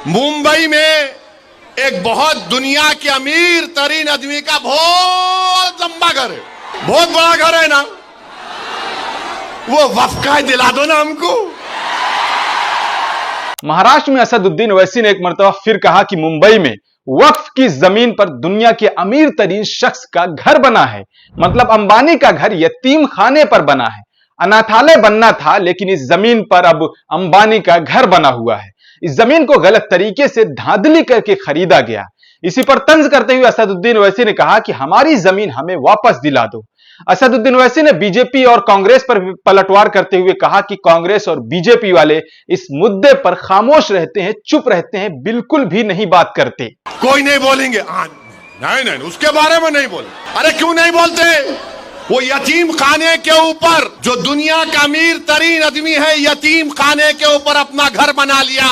मुंबई में एक बहुत दुनिया के अमीर तरीन आदमी का बहुत लंबा घर है, बहुत बड़ा घर है ना, वो वक्फ का दिला दो ना हमको। महाराष्ट्र में असदुद्दीन ओवैसी ने एक मर्तबा फिर कहा कि मुंबई में वक्फ की जमीन पर दुनिया के अमीर तरीन शख्स का घर बना है। मतलब अंबानी का घर यतीम खाने पर बना है। अनाथालय बनना था, लेकिन इस जमीन पर अब अंबानी का घर बना हुआ है। इस जमीन को गलत तरीके से धांधली करके खरीदा गया। इसी पर तंज करते हुए असदुद्दीन ओवैसी ने कहा कि हमारी जमीन हमें वापस दिला दो। असदुद्दीन ओवैसी ने बीजेपी और कांग्रेस पर पलटवार करते हुए कहा कि कांग्रेस और बीजेपी वाले इस मुद्दे पर खामोश रहते हैं, चुप रहते हैं, बिल्कुल भी नहीं बात करते। कोई नहीं बोलेंगे, नहीं, उसके बारे में नहीं बोले। अरे क्यों नहीं बोलते? वो यतीम खाने के ऊपर, जो दुनिया का अमीर तरीन आदमी है, यतीम खाने के ऊपर अपना घर बना लिया।